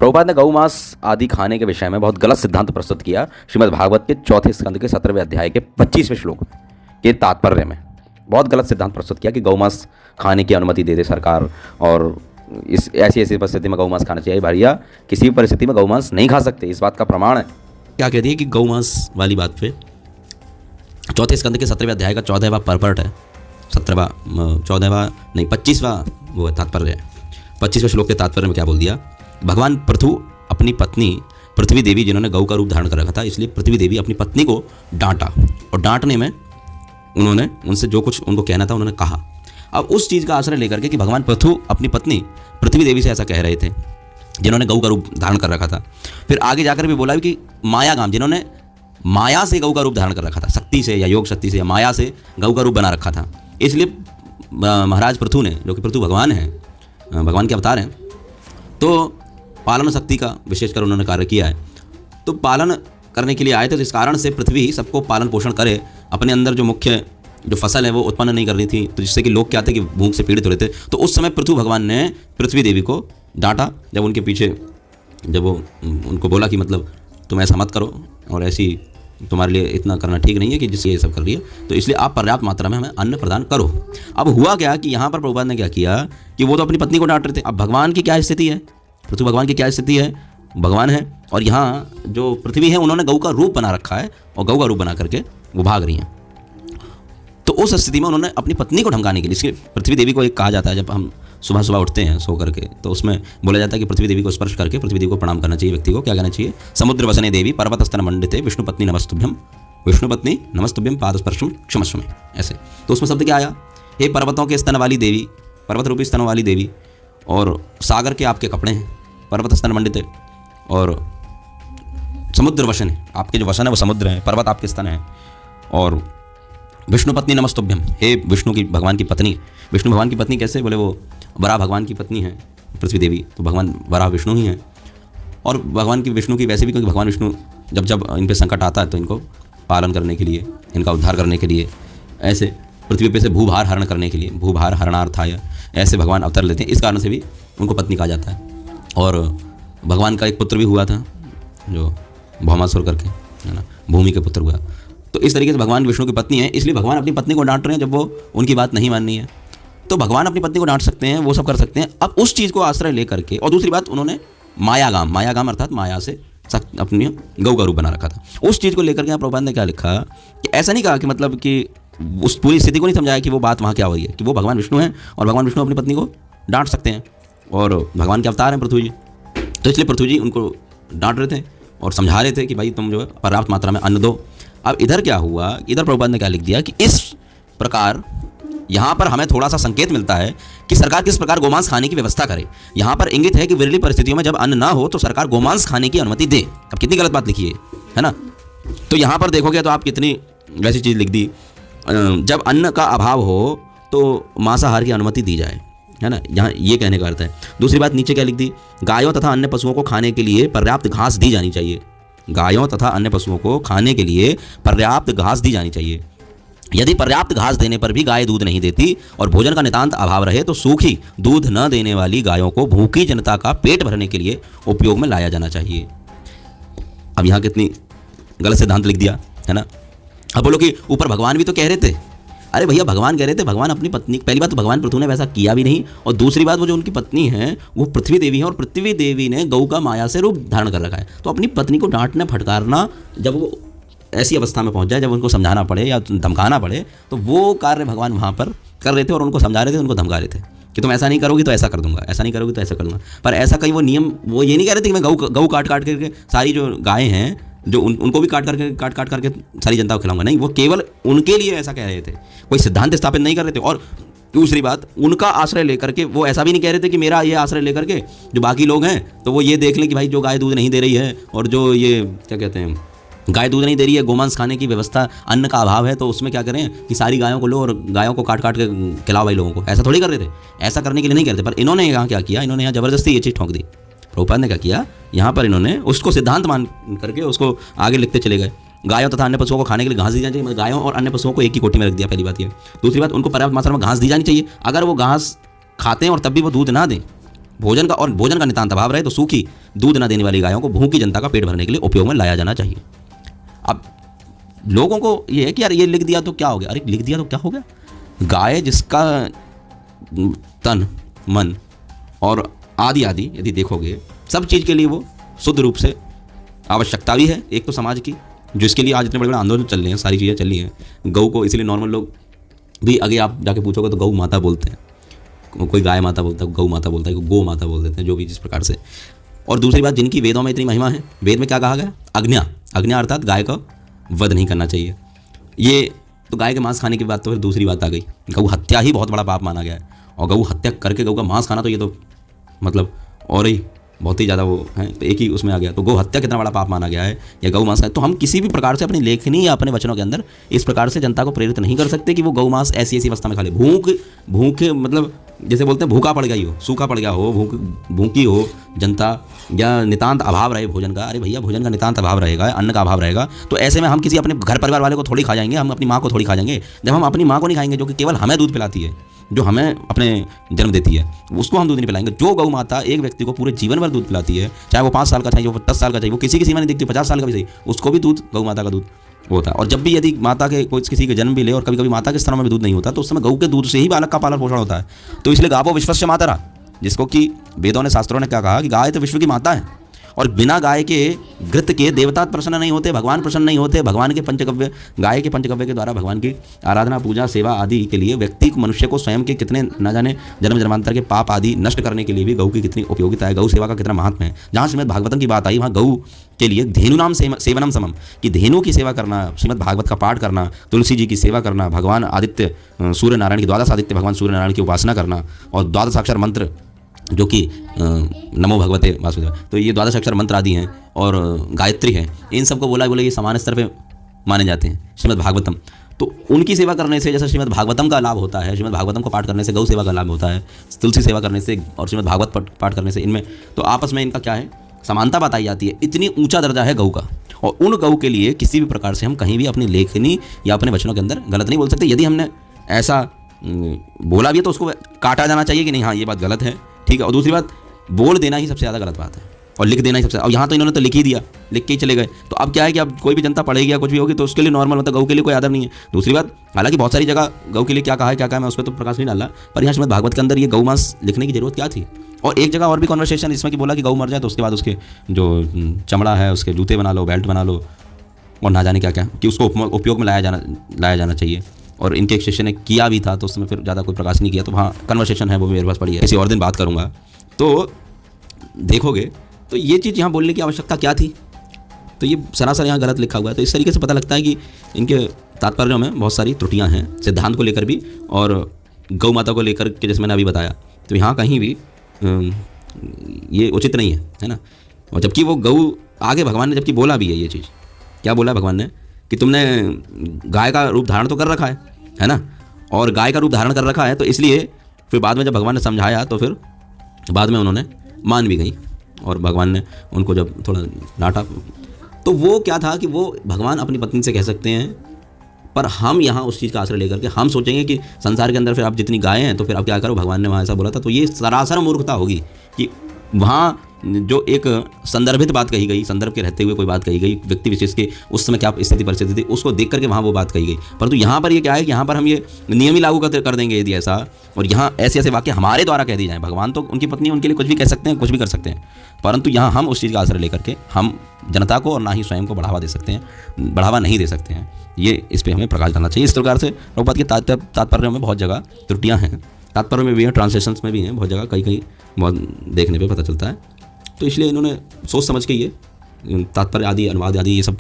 प्रभुपाद ने गौमांस आदि खाने के विषय में बहुत गलत सिद्धांत प्रस्तुत किया। श्रीमद् भागवत के चौथे स्कंद के 17वें अध्याय के 25वें श्लोक के तात्पर्य में बहुत गलत सिद्धांत प्रस्तुत किया कि गौमांस खाने की अनुमति दे दे सरकार, और इस ऐसी परिस्थिति में गौमांस खाना चाहिए। भैया किसी भी परिस्थिति में गौमांस नहीं खा सकते, इस बात का प्रमाण है। क्या कहती है कि गौमांस वाली बात पे चौथे स्कंद के 17वें अध्याय का 14वां परपर्ट है, 25वां वो तात्पर्य है। 25वें श्लोक के तात्पर्य में क्या बोल दिया? भगवान पृथु अपनी पत्नी पृथ्वी देवी, जिन्होंने गौ का रूप धारण कर रखा था, इसलिए पृथ्वी देवी अपनी पत्नी को डांटा, और डांटने में उन्होंने उनसे जो कुछ उनको कहना था उन्होंने कहा। अब उस चीज़ का आश्रय लेकर के कि भगवान पृथु अपनी पत्नी पृथ्वी देवी से ऐसा कह रहे थे, जिन्होंने गौ का रूप धारण कर रखा था। फिर आगे जाकर भी बोला कि मायागाम, जिन्होंने माया से गौ का रूप धारण कर रखा था, शक्ति से या योग शक्ति से या माया से गौ का रूप बना रखा था, इसलिए महाराज पृथु ने, जो कि पृथु भगवान हैं, भगवान के अवतार हैं, तो पालन शक्ति का विशेषकर उन्होंने कार्य किया है। तो पालन करने के लिए आए थे, तो इस कारण से पृथ्वी सबको पालन पोषण करे, अपने अंदर जो मुख्य जो फसल है वो उत्पन्न नहीं करनी थी, तो जिससे कि लोग क्या थे कि भूख से पीड़ित हो रहे थे। तो उस समय पृथु भगवान ने पृथ्वी देवी को डांटा, जब उनके पीछे जब वो उनको बोला कि मतलब तुम ऐसा मत करो, और ऐसी तुम्हारे लिए इतना करना ठीक नहीं है कि जिससे ये सब कर रही है, तो इसलिए आप पर्याप्त मात्रा में हमें अन्न प्रदान करो। अब हुआ क्या कि यहाँ पर प्रभुपाद ने क्या किया कि वो तो अपनी पत्नी को डांट रहे थे। अब भगवान की क्या स्थिति है, पृथु भगवान की क्या स्थिति है? भगवान है, और यहाँ जो पृथ्वी है उन्होंने गौ का रूप बना रखा है, और गौ का रूप बना करके वो भाग रही हैं। तो उस स्थिति में उन्होंने अपनी पत्नी को धमकाने के लिए, इसलिए पृथ्वी देवी को एक कहा जाता है, जब हम सुबह सुबह उठते हैं सो करके, तो उसमें बोला जाता है कि पृथ्वी देवी को स्पर्श करके पृथ्वी देवी को प्रणाम करना चाहिए। व्यक्ति को क्या कहना चाहिए? समुद्र वसने देवी पर्वत स्तन मंडिते विष्णु पत्नी नमस्तुभ्यम, विष्णु पत्नी नमस्तुभ्यम पाद स्पर्शम क्षमस्व में, ऐसे। तो उसमें शब्द क्या आया? हे पर्वतों के स्तन वाली देवी, पर्वत रूपी स्तनों वाली देवी, और सागर के आपके कपड़े हैं, पर्वत स्तन मंडित है, और समुद्र वसन है, आपके जो वसन है वो समुद्र है, पर्वत आपके स्तन है, और विष्णु पत्नी नमस्तुभ्यम, हे विष्णु की, भगवान की पत्नी। विष्णु भगवान की पत्नी कैसे? बोले वो वराह भगवान की पत्नी है पृथ्वी देवी, तो भगवान वराह विष्णु ही हैं। और भगवान की विष्णु की वैसे भी, क्योंकि भगवान विष्णु जब जब इन पे संकट आता है तो इनको पालन करने के लिए, इनका उद्धार करने के लिए, ऐसे पृथ्वी पे से भूभार हरण करने के लिए, भूभार हरणार्थाय, ऐसे भगवान अवतार लेते हैं। इस कारण से भी उनको पत्नी कहा जाता है। और भगवान का एक पुत्र भी हुआ था जो भौमासुर करके, है ना, भूमि के पुत्र हुआ। तो इस तरीके से भगवान विष्णु की पत्नी है, इसलिए भगवान अपनी पत्नी को डांट रहे हैं जब वो उनकी बात नहीं माननी है। तो भगवान अपनी पत्नी को डांट सकते हैं, वो सब कर सकते हैं। अब उस चीज़ को आश्रय लेकर के, और दूसरी बात उन्होंने मायागाम अर्थात माया से अपनी गौ का रूप बना रखा था, उस चीज़ को लेकर के यहाँ प्रभुपाद ने क्या लिखा कि ऐसा नहीं कहा कि मतलब कि उस पूरी स्थिति को नहीं समझाया कि वो बात वहाँ क्या हो रही है, कि वो भगवान विष्णु हैं और भगवान विष्णु अपनी पत्नी को डांट सकते हैं, और भगवान के अवतार हैं पृथ्वी जी। तो इसलिए पृथ्वी जी उनको डांट रहे थे और समझा रहे थे कि भाई तुम जो है पर्याप्त मात्रा में अन्न दो। अब इधर क्या हुआ, इधर प्रभुपाद ने क्या लिख दिया कि इस प्रकार यहाँ पर हमें थोड़ा सा संकेत मिलता है कि सरकार किस प्रकार गोमांस खाने की व्यवस्था करे। यहाँ पर इंगित है कि विरली परिस्थितियों में जब अन्न ना हो तो सरकार गोमांस खाने की अनुमति दे। अब कितनी गलत बात लिखी है ना। तो यहाँ पर देखोगे तो आप कितनी वैसी चीज़ लिख दी, जब अन्न का अभाव हो तो मांसाहार की अनुमति दी जाए, है ना, यहाँ ये कहने का अर्थ है। दूसरी बात नीचे क्या लिख दी, गायों तथा अन्य पशुओं को खाने के लिए पर्याप्त घास दी जानी चाहिए। गायों तथा अन्य पशुओं को खाने के लिए पर्याप्त घास दी जानी चाहिए। यदि पर्याप्त घास देने पर भी गाय दूध नहीं देती और भोजन का नितांत अभाव रहे तो सूखी दूध न देने वाली गायों को भूखी जनता का पेट भरने के लिए उपयोग में लाया जाना चाहिए। अब यहाँ कितनी गलत सिद्धांत लिख दिया, है ना। अब बोलो कि ऊपर भगवान भी तो कह रहे थे, अरे भैया भगवान कह रहे थे, भगवान अपनी पत्नी, पहली बात तो भगवान पृथु ने वैसा किया भी नहीं, और दूसरी बात वो जो उनकी पत्नी है वो पृथ्वी देवी है, और पृथ्वी देवी ने गौ का माया से रूप धारण कर रखा है। तो अपनी पत्नी को डांटना फटकारना, जब वो ऐसी अवस्था में पहुंच जाए जब उनको समझाना पड़े या धमकाना पड़े, तो वो कार्य भगवान वहाँ पर कर रहे थे और उनको समझा रहे थे, उनको धमका रहे थे कि तुम ऐसा नहीं करोगी तो ऐसा कर दूंगा, ऐसा नहीं करोगी तो ऐसा कर दूंगा। पर ऐसा कहीं वो नियम, वो ये नहीं कह रहे थे कि मैं गौ काट करके सारी जो गायें हैं जो उनको भी काट करके सारी जनता को खिलाऊंगा, नहीं, वो केवल उनके लिए ऐसा कह रहे थे, कोई सिद्धांत स्थापित नहीं कर रहे थे। और दूसरी बात, उनका आश्रय लेकर के वो ऐसा भी नहीं कह रहे थे कि मेरा ये आश्रय लेकर के जो बाकी लोग हैं तो वो ये देख लें कि भाई जो गाय दूध नहीं दे रही है और जो ये क्या कहते हैं गाय दूध नहीं दे रही है, गोमांस खाने की व्यवस्था, अन्न का अभाव है, तो उसमें क्या करें कि सारी गायों को लो और गायों को काट के खिलाओ भाई लोगों को। ऐसा थोड़ी कर रहे थे, ऐसा करने के लिए नहीं करते। पर इन्होंने यहाँ क्या किया, इन्होंने यहाँ ज़बरदस्ती ये चीज़ ठोंक दी। प्रभुपाद ने क्या किया, यहाँ पर इन्होंने उसको सिद्धांत मान करके उसको आगे लिखते चले गए। गायों तथा अन्य पशुओं को खाने के लिए घास दी जानी चाहिए, मतलब गायों और अन्य पशुओं को एक ही कोठी में रख दिया, पहली बात ये। दूसरी बात, उनको पर्याप्त मात्रा में घास दी जानी चाहिए। अगर वो घास खाते हैं और तब भी वो दूध ना दें भोजन का नितांत अभाव रहे तो सूखी दूध न देने वाली गायों को भूखी जनता का पेट भरने के लिए उपयोग में लाया जाना चाहिए। अब लोगों को ये है कि यार ये लिख दिया तो क्या हो गया, अरे लिख दिया तो क्या हो गया, गाय जिसका तन मन और आदि आदि यदि देखोगे सब चीज़ के लिए वो शुद्ध रूप से आवश्यकता भी है एक तो समाज की, जिसके लिए आज इतने बड़े बड़े आंदोलन चल रहे हैं, सारी चीज़ें चल रही हैं। गऊ को इसलिए नॉर्मल लोग भी आगे आप जाके पूछोगे तो गऊ माता बोलते हैं, कोई गाय माता बोलता है, गऊ माता बोलता है, गो माता बोल देते हैं, जो भी जिस प्रकार से। और दूसरी बात, जिनकी वेदों में इतनी महिमा है, वेद में क्या कहा गया, आज्ञा अर्थात गाय का वध नहीं करना चाहिए। ये तो गाय के मांस खाने की बात तो फिर दूसरी बात आ गई, गऊ हत्या ही बहुत बड़ा पाप माना गया है, और गऊ हत्या करके गऊ का मांस खाना तो ये तो मतलब और ही बहुत ही ज़्यादा वो है, तो एक ही उसमें आ गया। तो गौ हत्या कितना बड़ा पाप माना गया है या गौ मांस। तो हम किसी भी प्रकार से अपनी लेखनी या अपने वचनों के अंदर इस प्रकार से जनता को प्रेरित नहीं कर सकते कि वो गौ मांस ऐसी अवस्था में खा ले। भूखे मतलब जैसे बोलते हैं भूखा पड़ गई हो, सूखा पड़ गया हो, भूखी हो जनता या नितांत अभाव रहे भोजन का, अरे भैया भोजन का नितांत अभाव रहेगा, अन्न का अभाव रहेगा, तो ऐसे में हम किसी अपने घर परिवार वाले को थोड़ी खा जाएंगे, हम अपनी माँ को थोड़ी खा जाएंगे। जब हम अपनी माँ को नहीं खाएंगे जो कि केवल हमें दूध पिलाती है, जो हमें अपने जन्म देती है, उसको हम दूध नहीं पिलाएंगे। जो गौ माता एक व्यक्ति को पूरे जीवन भर दूध पिलाती है, चाहे वो 5 साल का चाहिए, वो 10 साल का चाहिए, वो किसी की सीमा नहीं देखती, 50 साल का भी सही, उसको भी दूध गौ माता का दूध होता है। और जब भी यदि माता के कोई किसी के जन्म भी ले और कभी कभी माता के स्तनों में भी दूध नहीं होता, तो उस समय गऊ के दूध से ही बालक का पालन पोषण होता है। तो इसलिए गावो विश्वस्य मातरा, जिसको कि वेदों ने शास्त्रों ने क्या कहा कि गाय तो विश्व की माता है, और बिना गाय के घृत के देवता प्रसन्न नहीं होते, भगवान प्रसन्न नहीं होते। भगवान के पंचगव्य, गाय के पंचगव्य के द्वारा भगवान की आराधना, पूजा, सेवा आदि के लिए व्यक्ति को, मनुष्य को स्वयं के कितने न जाने जन्म जन्मांतर के पाप आदि नष्ट करने के लिए भी गऊ की कितनी उपयोगिता है, गऊ सेवा का कितना महत्व है। जहाँ श्रीमद् भागवतम की बात आई, वहाँ गऊ के लिए धेनु नाम सेवनम समम, कि धेनु की सेवा करना, श्रीमद् भागवत का पाठ करना, तुलसी जी की सेवा करना, भगवान आदित्य सूर्य नारायण की, द्वादश आदित्य भगवान सूर्य नारायण की उपासना करना, और द्वादश अक्षर मंत्र जो कि नमो भगवते वासुदेव, तो ये द्वादश अक्षर मंत्र आदि हैं और गायत्री है, इन सबको बोला ये समान स्तर पे माने जाते हैं श्रीमद् भागवतम। तो उनकी सेवा करने से जैसे श्रीमद् भागवतम का लाभ होता है, श्रीमद् भागवतम को पाठ करने से गौ सेवा का लाभ होता है, तुलसी सेवा करने से और श्रीमद् भागवत पाठ करने से, इनमें तो आपस में इनका क्या है, समानता बताई जाती है। इतनी ऊंचा दर्जा है गऊ का, और उन गऊ के लिए किसी भी प्रकार से हम कहीं भी अपनी लेखनी या अपने वचनों के अंदर गलत नहीं बोल सकते। यदि हमने ऐसा बोला भी है तो उसको काटा जाना चाहिए कि नहीं, हाँ ये बात गलत है, ठीक है। और दूसरी बात, बोल देना ही सबसे ज़्यादा गलत बात है, और लिख देना ही सबसे, और यहाँ तो इन्होंने तो लिख ही दिया, लिख के ही चले गए। तो अब क्या है कि अब कोई भी जनता पढ़ेगी या कुछ भी होगी तो उसके लिए नॉर्मल, मतलब गऊ के लिए कोई आदर नहीं है। दूसरी बात, हालांकि बहुत सारी जगह गऊ के लिए क्या कहा है मैं उस पर तो प्रकाश नहीं डाला, पर यहाँ श्रीमद् भागवत के अंदर ये गौ मांस लिखने की जरूरत क्या थी। और एक जगह और भी कॉन्वर्सेशन इसमें कि बोला कि गऊ मर जाए तो उसके बाद उसके जो चमड़ा है उसके जूते बना लो, बेल्ट बना लो, और ना जाने क्या क्या, कि उसको उपयोग में लाया जाना चाहिए। और इनके एक शिष्य ने किया भी था, तो उसमें फिर ज़्यादा कोई प्रकाश नहीं किया। तो वहाँ कन्वर्सेशन है, वो मेरे पास पड़ी है, किसी और दिन बात करूँगा। तो देखोगे तो ये चीज़ यहाँ बोलने की आवश्यकता क्या थी, तो ये सरासर यहाँ गलत लिखा हुआ है। तो इस तरीके से पता लगता है कि इनके तात्पर्यों में बहुत सारी त्रुटियाँ हैं, सिद्धांत को लेकर भी और गौ माता को लेकर के, जैसे मैंने अभी बताया। तो यहाँ कहीं भी ये उचित नहीं है ना। और जबकि वो गऊ आगे भगवान ने जबकि बोला भी है ये चीज़, क्या बोला भगवान ने कि तुमने गाय का रूप धारण तो कर रखा है ना, और गाय का रूप धारण कर रखा है, तो इसलिए फिर बाद में जब भगवान ने समझाया तो फिर बाद में उन्होंने मान भी गई, और भगवान ने उनको जब थोड़ा डांटा तो वो क्या था कि वो भगवान अपनी पत्नी से कह सकते हैं, पर हम यहाँ उस चीज़ का आश्रय लेकर के हम सोचेंगे कि संसार के अंदर फिर आप जितनी गायें हैं तो फिर आप क्या करो, भगवान ने वहाँ ऐसा बोला था। तो ये सरासर मूर्खता होगी कि वहाँ जो एक संदर्भित बात कही गई, संदर्भ के रहते हुए कोई बात कही गई, व्यक्ति विशेष के उस समय क्या स्थिति परिस्थिति थी उसको देख करके वहाँ वो बात कही गई। परंतु यहाँ पर ये क्या है कि यहाँ पर हम ये नियम ही लागू कर देंगे यदि ऐसा, और यहाँ ऐसे ऐसे वाक्य हमारे द्वारा कह दिए जाएँ। भगवान तो उनकी पत्नी उनके लिए कुछ भी कह सकते हैं, कुछ भी कर सकते हैं, परंतु यहाँ हम उस चीज़ का आश्रय लेकर के हम जनता को और ना ही स्वयं को बढ़ावा नहीं दे सकते हैं। ये इस पर हमें प्रकाश डालना चाहिए। इस प्रकार से प्रभुपाद के तात्पर्यों में बहुत जगह त्रुटियाँ हैं, तात्पर्य में भी हैं, ट्रांसलेशंस में भी हैं, बहुत जगह कहीं बहुत देखने पे पता चलता है। तो इसलिए इन्होंने सोच समझ के ये तात्पर्य आदि, अनुवाद आदि ये सब